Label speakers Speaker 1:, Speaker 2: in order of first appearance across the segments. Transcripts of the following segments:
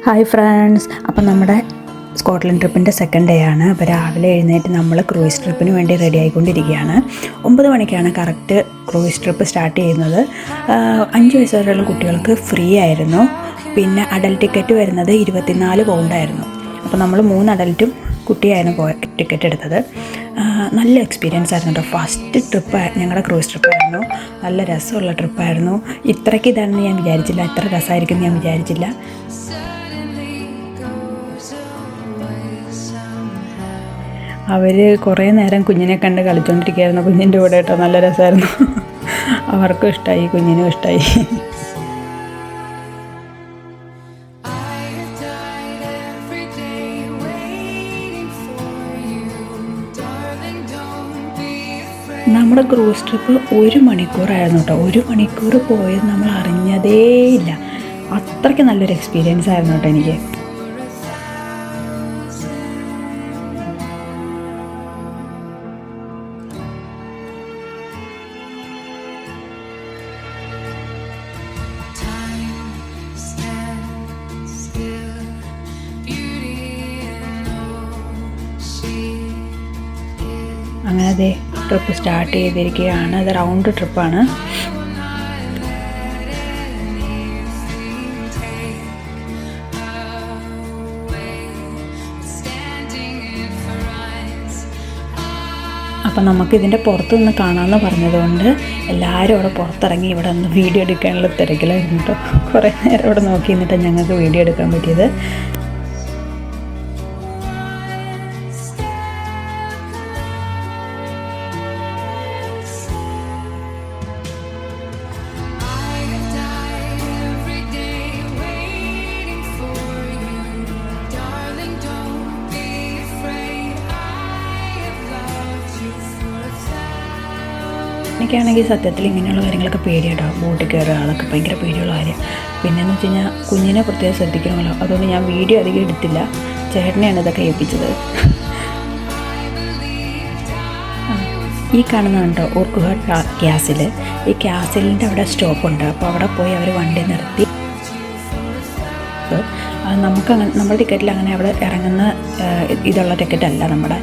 Speaker 1: Hi friends, അപ്പം നമ്മുടെ Scotland ട്രിപ്പിൻ്റെ second day ആണ്. അപ്പോൾ രാവിലെ എഴുന്നേറ്റ് നമ്മൾ ക്രൂയിസ് ട്രിപ്പിന് വേണ്ടി റെഡി ആയിക്കൊണ്ടിരിക്കുകയാണ്. 9 മണിക്കാണ് കറക്റ്റ് ക്രൂയിസ് ട്രിപ്പ് സ്റ്റാർട്ട് ചെയ്യുന്നത്. 5 വയസ്സ് വരെയുള്ള കുട്ടികൾക്ക് ഫ്രീ ആയിരുന്നു. പിന്നെ അഡൽട്ട് ടിക്കറ്റ് വരുന്നത് 24 പൗണ്ടായിരുന്നു. അപ്പോൾ നമ്മൾ 3 അഡൽട്ടും കുട്ടിയായിരുന്നു ടിക്കറ്റ് എടുത്തത്. നല്ല എക്സ്പീരിയൻസ് ആയിരുന്നു കേട്ടോ. ഫസ്റ്റ് ട്രിപ്പ് ഞങ്ങളുടെ ക്രൂയിസ് ട്രിപ്പായിരുന്നു. നല്ല രസമുള്ള ട്രിപ്പായിരുന്നു. ഇത്രയ്ക്ക് ഇതാണെന്ന് ഞാൻ വിചാരിച്ചില്ല, ഇത്ര രസമായിരിക്കും ഞാൻ വിചാരിച്ചില്ല. അവർ കുറേ നേരം കുഞ്ഞിനെ കണ്ട് കളിച്ചുകൊണ്ടിരിക്കുകയായിരുന്നു. കുഞ്ഞിൻ്റെ കൂടെ കേട്ടോ, നല്ല രസമായിരുന്നു. അവർക്കും ഇഷ്ടമായി, കുഞ്ഞിനും ഇഷ്ടമായി. നമ്മുടെ ക്രൂസ് ട്രിപ്പ് 1 മണിക്കൂറായിരുന്നു കേട്ടോ. 1 മണിക്കൂർ പോയത് നമ്മൾ അറിഞ്ഞതേയില്ല. അത്രയ്ക്ക് നല്ലൊരു എക്സ്പീരിയൻസ് ആയിരുന്നു കേട്ടോ എനിക്ക്. അങ്ങനെ അതേ ട്രിപ്പ് സ്റ്റാർട്ട് ചെയ്തിരിക്കുകയാണ്. അത് റൗണ്ട് ട്രിപ്പാണ്. അപ്പം നമുക്കിതിൻ്റെ പുറത്തുനിന്ന് കാണാമെന്ന് പറഞ്ഞതുകൊണ്ട് എല്ലാവരും അവിടെ പുറത്തിറങ്ങി ഇവിടെ ഒന്ന് വീഡിയോ എടുക്കാനുള്ള തിരക്കിലായിരുന്നു കേട്ടോ. കുറേ നേരം ഇവിടെ നോക്കി നിന്നിട്ടാണ് ഞങ്ങൾക്ക് വീഡിയോ എടുക്കാൻ പറ്റിയത്. എനിക്കാണെങ്കിൽ സത്യത്തിൽ ഇങ്ങനെയുള്ള കാര്യങ്ങളൊക്കെ പേടിയാട്ടോ. ബോട്ടിൽ കയറുക അതൊക്കെ ഭയങ്കര പേടിയുള്ള കാര്യം. പിന്നെയെന്ന് വെച്ച് കഴിഞ്ഞാൽ കുഞ്ഞിനെ പ്രത്യേകം ശ്രദ്ധിക്കണമല്ലോ. അതുകൊണ്ട് ഞാൻ വീഡിയോ അധികം എടുത്തില്ല. ചേട്ടനെയാണ് ഇതൊക്കെ ഏൽപ്പിച്ചത്. ഈ കാണുന്നതുണ്ടോ ഓർക്കുഹട്ട് ക്യാസിൽ. ഈ ക്യാസിലിൻ്റെ അവിടെ സ്റ്റോപ്പുണ്ട്. അപ്പോൾ അവിടെ പോയി അവർ വണ്ടി നിർത്തി. നമ്മുടെ ടിക്കറ്റിൽ അങ്ങനെ അവിടെ ഇറങ്ങുന്ന ഇതുള്ള ടിക്കറ്റല്ല നമ്മുടെ.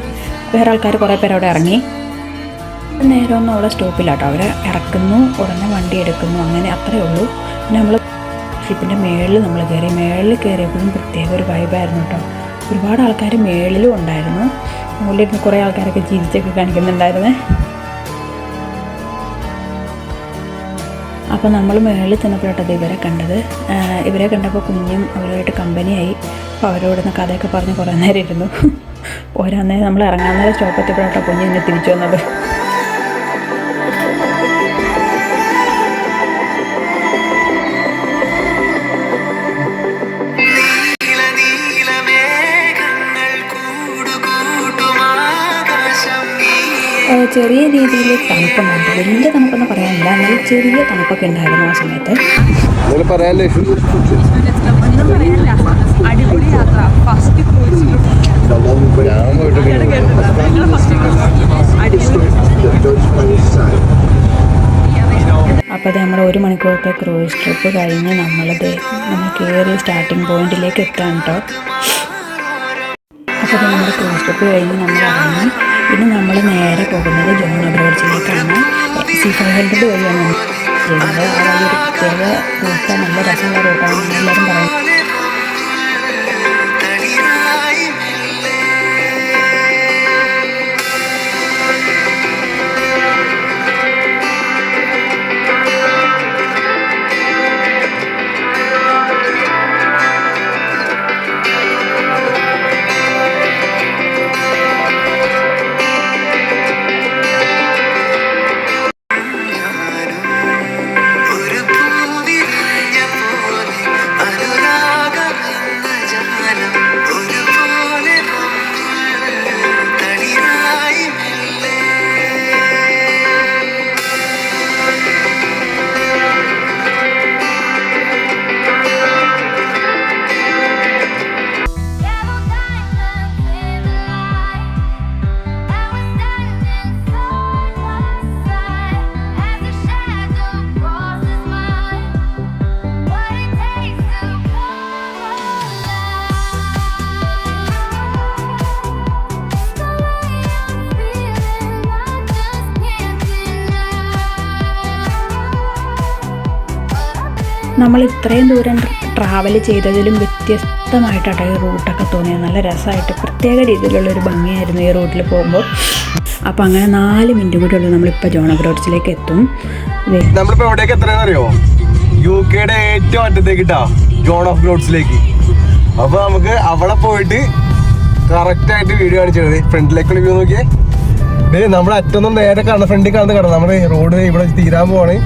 Speaker 1: വേറെ ആൾക്കാർ കുറേ പേര് അവിടെ ഇറങ്ങി. നേരമൊന്നും അവിടെ സ്റ്റോപ്പില്ലാട്ടോ. അവർ ഇറക്കുന്നു, ഉടനെ വണ്ടി എടുക്കുന്നു, അങ്ങനെ അത്രയേ ഉള്ളൂ. പിന്നെ നമ്മൾ ഷിപ്പിൻ്റെ മേളിൽ നമ്മൾ കയറി. മേളിൽ കയറിയപ്പോഴും പ്രത്യേക ഒരു വൈബായിരുന്നു കേട്ടോ. ഒരുപാട് ആൾക്കാർ മേളിലും ഉണ്ടായിരുന്നു. മുകളിലിരുന്ന് കുറേ ആൾക്കാരൊക്കെ ചിരിച്ചൊക്കെ കാണിക്കുന്നുണ്ടായിരുന്നേ. അപ്പോൾ നമ്മൾ മേളിൽ ചെന്നപ്പോഴാട്ടത് ഇവരെ കണ്ടത്. ഇവരെ കണ്ടപ്പോൾ കുഞ്ഞും അവരുമായിട്ട് കമ്പനിയായി. അപ്പോൾ അവരോട് നിന്ന് കഥയൊക്കെ പറഞ്ഞ് കുറേ നേരം ഇരുന്നു. ഓരോന്നേരം നമ്മൾ ഇറങ്ങാൻ നേരം സ്റ്റോപ്പ് എത്തിയപ്പോഴാട്ടോ കുഞ്ഞിനെ തിരിച്ചു വന്നത്. ചെറിയ രീതിയിൽ തണുപ്പുണ്ടായിരുന്നു. വലിയ തണുപ്പെന്ന് പറയാനില്ല, എന്നാലും ചെറിയ തണുപ്പൊക്കെ ഉണ്ടായിരുന്നു ആ സമയത്ത്.
Speaker 2: അടിപൊളി യാത്ര. ഫസ്റ്റ്
Speaker 1: അപ്പോൾ അത് നമ്മുടെ 1 മണിക്കൂറത്തെ ക്രൂയിസ് ട്രിപ്പ് കഴിഞ്ഞ് നമ്മൾ കയറി സ്റ്റാർട്ടിങ് പോയിന്റിലേക്ക് എത്താൻ കേട്ടോ. അപ്പോൾ അത് നമ്മുടെ ക്രൂയിസ് ട്രിപ്പ് കഴിഞ്ഞ് നമ്മൾ ഇറങ്ങി. പിന്നെ നമ്മൾ നേരെ പോകുന്നത് ജോൺ ബ്രോഡ്ജിലേക്കാണ്. C500 വഴിയാണ് ചെയ്യുന്നത്. ആ വഴി ഒരു പ്രത്യേക റൂട്ടാണ്, നല്ല രസമുള്ള റൂട്ടാണ് എല്ലാവരും പറയുന്നത്. നമ്മൾ ഇത്രയും ദൂരം ട്രാവൽ ചെയ്തതിലും വ്യത്യസ്തമായിട്ടാണ് ഈ റൂട്ടൊക്കെ തോന്നിയത്. നല്ല രസമായിട്ട് പ്രത്യേക രീതിയിലുള്ളൊരു ഭംഗിയായിരുന്നു ഈ റൂട്ടിൽ പോകുമ്പോൾ. അപ്പോൾ അങ്ങനെ 4 മിനിറ്റ് കൂടി ഉള്ളൂ നമ്മളിപ്പോൾ ജോൺ ഓഫ് റോഡ്സിലേക്ക് എത്തും.
Speaker 2: നമ്മളിപ്പോൾ എവിടേക്ക് എത്രയെന്ന് അറിയോ? UK ഏറ്റവും അറ്റത്തേക്കിട്ടാ ജോൺ ഓഫ് റോഡ്സിലേക്ക്. അപ്പോൾ നമുക്ക് അവിടെ പോയിട്ട് കറക്റ്റായിട്ട് വീഡിയോ കാണിച്ചത്. ഫ്രണ്ടിലേക്കുള്ള വ്യൂ നോക്കിയേ. നമ്മുടെ അറ്റൊന്നും നേരെ കാണുന്ന ഫ്രണ്ടിൽ കാണുന്ന കാണാം. നമ്മുടെ റോഡ് ഇവിടെ തീരാൻ പോവാണ്.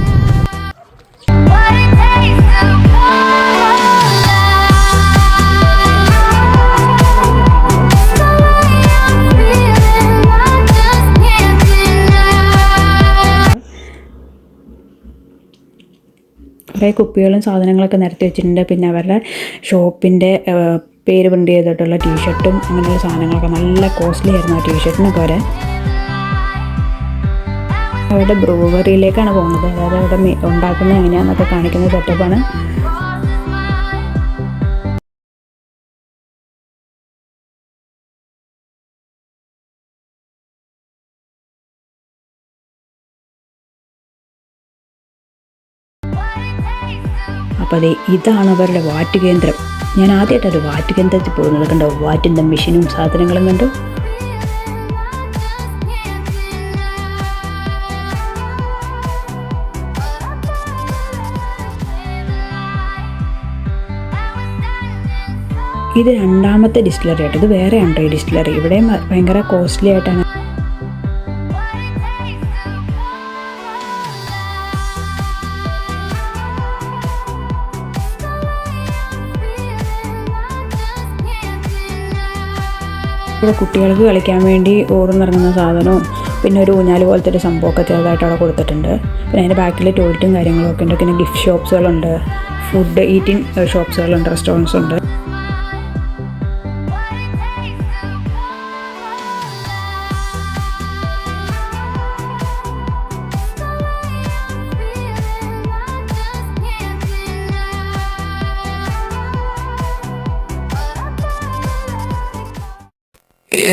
Speaker 1: കുറേ കുപ്പികളും സാധനങ്ങളൊക്കെ നിരത്തി വെച്ചിട്ടുണ്ട്. പിന്നെ അവരുടെ ഷോപ്പിൻ്റെ പേര് പ്രിൻ്റ് ചെയ്തിട്ടുള്ള ടീഷർട്ടും അങ്ങനെയുള്ള സാധനങ്ങളൊക്കെ നല്ല കോസ്റ്റ്ലി ആയിരുന്നു ആ ടീഷർട്ടിനൊക്കെ വരെ. അവരുടെ ബ്രൂവറിയിലേക്കാണ് പോകുന്നത്. അതായത് അവിടെ ഉണ്ടാക്കുന്നത് എങ്ങനെയാണെന്നൊക്കെ കാണിക്കുന്ന സെറ്റപ്പാണ്. അപ്പോൾ അതെ, ഇതാണ് അവരുടെ വാറ്റ് കേന്ദ്രം. ഞാൻ ആദ്യമായിട്ടത് വാറ്റ് കേന്ദ്രത്തിൽ പോകുന്നത്. കണ്ടോ, വാറ്റിൻ്റെ മെഷീനും സാധനങ്ങളും കണ്ടു. ഇത് 2ാമത്തെ ഡിസ്റ്റിലറി ആയിട്ട്. ഇത് വേറെ ഉണ്ടോ ഈ ഡിസ്റ്റിലറി? ഇവിടെയും ഭയങ്കര കോസ്റ്റ്ലി ആയിട്ടാണ്. ഇവിടെ കുട്ടികൾക്ക് കളിക്കാൻ വേണ്ടി ഓടുന്നിറങ്ങുന്ന സാധനവും പിന്നെ ഒരു ഊഞ്ഞാല് പോലത്തെ ഒരു സംഭവമൊക്കെ ചെറുതായിട്ട് അവിടെ കൊടുത്തിട്ടുണ്ട്. പിന്നെ അതിൻ്റെ ബാക്കിൽ ടോയ്ലറ്റും കാര്യങ്ങളൊക്കെ ഉണ്ട്. പിന്നെ ഗിഫ്റ്റ് ഷോപ്സുകളുണ്ട്, ഫുഡ് ഈറ്റിംഗ് ഷോപ്സുകളുണ്ട്, റെസ്റ്റോറൻറ്റ്സ് ഉണ്ട്.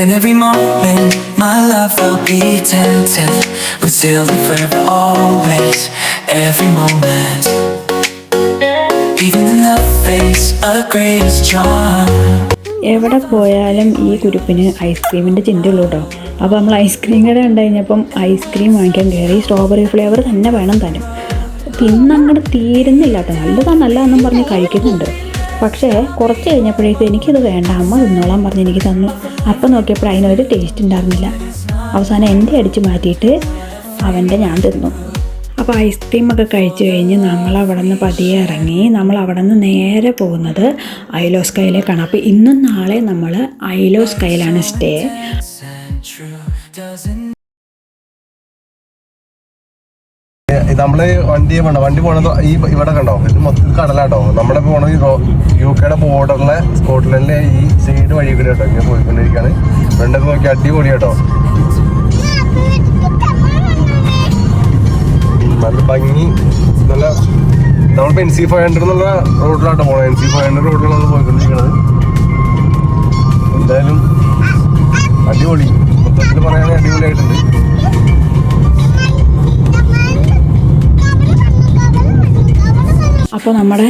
Speaker 3: In every moment, my love will be tempted. We're still forever, always, every moment. Even in the face of greatest charm.
Speaker 1: എവിടെ പോയാലും ഈ കുരുപ്പിന് ഐസ്ക്രീമിൻ്റെ ചിന്തയുള്ളൂ കേട്ടോ. അപ്പോൾ നമ്മൾ ഐസ്ക്രീം കട കണ്ടു കഴിഞ്ഞപ്പം ഐസ്ക്രീം വാങ്ങിക്കാൻ കയറി. സ്ട്രോബെറി ഫ്ലേവർ തന്നെ വേണം തരും. പിന്നെ അങ്ങോട്ട് തീരുന്നില്ല കേട്ടോ. നല്ലതാണെന്നും പറഞ്ഞ് കഴിക്കുന്നുണ്ട്. പക്ഷേ കുറച്ച് കഴിഞ്ഞപ്പോഴേക്കും എനിക്കിത് വേണ്ട, അമ്മ തിന്നോളാൻ പറഞ്ഞ് എനിക്ക് തന്നു. അപ്പം നോക്കിയപ്പോൾ അതിനൊരു ടേസ്റ്റ് ഉണ്ടായിരുന്നില്ല. അവസാനം എൻ്റെ അടിച്ച് മാറ്റിയിട്ട് അവൻ്റെ ഞാൻ തിന്നു. അപ്പോൾ ഐസ്ക്രീമൊക്കെ കഴിച്ച് കഴിഞ്ഞ് നമ്മളവിടെ നിന്ന് പതിയെ ഇറങ്ങി. നമ്മളവിടെ നിന്ന് നേരെ പോകുന്നത് ഐലോ സ്കൈയിലേക്കാണ്. അപ്പോൾ ഇന്നും നാളെ നമ്മൾ ഐലോ സ്കൈയിലാണ് സ്റ്റേ.
Speaker 2: നമ്മള് വണ്ടി പോണത് ഇവിടെ കണ്ടോ, ഇത് മൊത്തം കടലാട്ടോ. നമ്മുടെ പോണത് UK ബോർഡറിലെ സ്കോട്ട്ലൻഡിലെ ഈ സൈഡ് വഴി കൂടെ കേട്ടോ ഇങ്ങനെ പോയിക്കൊണ്ടിരിക്കുകയാണ്. ഫ്രണ്ടൊക്കെ നോക്കി അടിപൊളി കേട്ടോ, നല്ല ഭംഗി. നല്ല നമ്മളിപ്പോൾ NC500 എന്നുള്ള റോഡിലാട്ടോ പോണത്. NC500 റോഡിലാണ് നമ്മൾ പോയിക്കൊണ്ടിരിക്കുന്നത്. എന്തായാലും അടിപൊളി, മൊത്തത്തിൽ പറയാണെങ്കിൽ അടിപൊളിയായിട്ടുണ്ട്.
Speaker 1: അപ്പോൾ നമ്മുടെ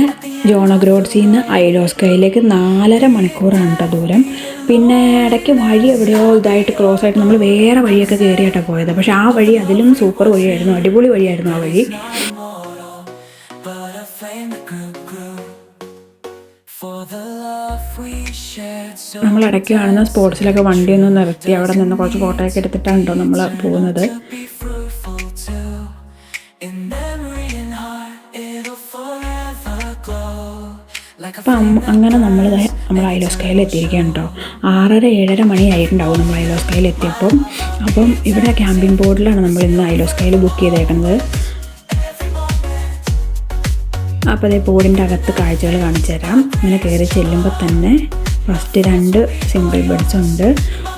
Speaker 1: ജോൺ ഓഫ് റോഡ്സിൽ നിന്ന് ഐലോ സ്കൈയിലേക്ക് 4.5 മണിക്കൂറാണ് കേട്ടോ ദൂരം. പിന്നെ ഇടയ്ക്ക് വഴി എവിടെയോ ഇതായിട്ട് ക്ലോസ് ആയിട്ട് നമ്മൾ വേറെ വഴിയൊക്കെ കയറിയിട്ടാണ് പോയത്. പക്ഷെ ആ വഴി അതിലും സൂപ്പർ വഴിയായിരുന്നു, അടിപൊളി വഴിയായിരുന്നു ആ വഴി. നമ്മൾ ഇടയ്ക്ക് കാണുന്ന സ്പോർട്സിലൊക്കെ വണ്ടിയൊന്നും നിർത്തി അവിടെ നിന്ന് കുറച്ച് ഫോട്ടോയൊക്കെ എടുത്തിട്ടാണ് കേട്ടോ നമ്മൾ പോകുന്നത്. അപ്പം അങ്ങനെ നമ്മൾ ഐലോ സ്കൈയിൽ എത്തിയിരിക്കുകയാണ് കേട്ടോ. 6:30-7:30 മണിയായിട്ടുണ്ടാവും നമ്മൾ ഐലോ സ്കൈയിൽ എത്തിയപ്പം. അപ്പം ഇവിടെ ക്യാമ്പിംഗ് ബോർഡിലാണ് നമ്മൾ ഇന്ന് ഐലോ സ്കൈയിൽ ബുക്ക് ചെയ്തേക്കുന്നത്. അപ്പോൾ അതേ ബോർഡിൻ്റെ അകത്ത് കാഴ്ചകൾ കാണിച്ചു തരാം. ഇങ്ങനെ കയറി ചെല്ലുമ്പോൾ തന്നെ ഫസ്റ്റ് 2 സിംഗിൾ ബെഡ്സ് ഉണ്ട്.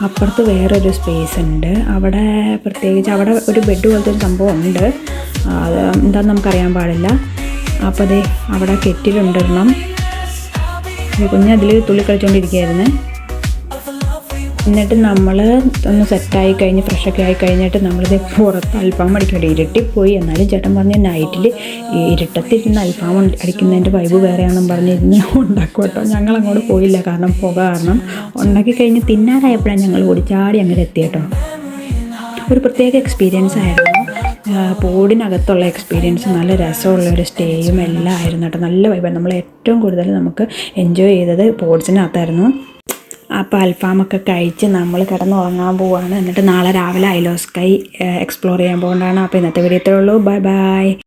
Speaker 1: അപ്പുറത്ത് വേറൊരു സ്പേസ് ഉണ്ട്. അവിടെ പ്രത്യേകിച്ച് അവിടെ ഒരു ബെഡ് പോലത്തെ ഒരു സംഭവം ഉണ്ട്. അത് എന്താണെന്ന് നമുക്കറിയാൻ പാടില്ല. അപ്പോൾ അതേ അവിടെ കെറ്റിലുണ്ടെണ്ണം. കുഞ്ഞ് അതിൽ തുള്ളി കളിച്ചുകൊണ്ടിരിക്കുകയായിരുന്നു. എന്നിട്ട് നമ്മൾ ഒന്ന് സെറ്റായി കഴിഞ്ഞ് ഫ്രഷൊക്കെ ആയി കഴിഞ്ഞിട്ട് നമ്മളിത് പുറത്ത് അൽഫാം അടിക്കേണ്ടി ഇരുട്ടിപ്പോയി. എന്നാലും ചേട്ടൻ പറഞ്ഞ് നൈറ്റിൽ ഇരുട്ടത്തിരുന്ന് അൽഫാം അടിക്കുന്നതിൻ്റെ വൈബ് വേറെയാണെന്ന് പറഞ്ഞിരുന്ന് ഉണ്ടാക്കും കേട്ടോ. ഞങ്ങളങ്ങോട്ട് പോയില്ല, കാരണം പുക കാരണം. ഉണ്ടാക്കി കഴിഞ്ഞ് തിന്നാറായപ്പോഴാണ് ഞങ്ങൾ ഓടിച്ചാടി അങ്ങനെ എത്തി കേട്ടോ. ഒരു പ്രത്യേക എക്സ്പീരിയൻസ് ആയിരുന്നു. പോഡിനകത്തുള്ള എക്സ്പീരിയൻസ് നല്ല രസമുള്ളൊരു സ്റ്റേയും എല്ലാം ആയിരുന്നു കേട്ടോ. നല്ല വൈബാണ്. നമ്മൾ ഏറ്റവും കൂടുതൽ നമുക്ക് എൻജോയ് ചെയ്തത് പോഡ്സിനകത്തായിരുന്നു. അപ്പോൾ അൽഫാമൊക്കെ കഴിച്ച് നമ്മൾ കിടന്നുറങ്ങാൻ പോവുകയാണ്. എന്നിട്ട് നാളെ രാവിലെ ഐലോ സ്കൈ എക്സ്പ്ലോർ ചെയ്യാൻ പോകേണ്ടതാണ്. അപ്പോൾ ഇന്നത്തെ വീഡിയോ ഇത്രയേ ഉള്ളൂ. Bye bye.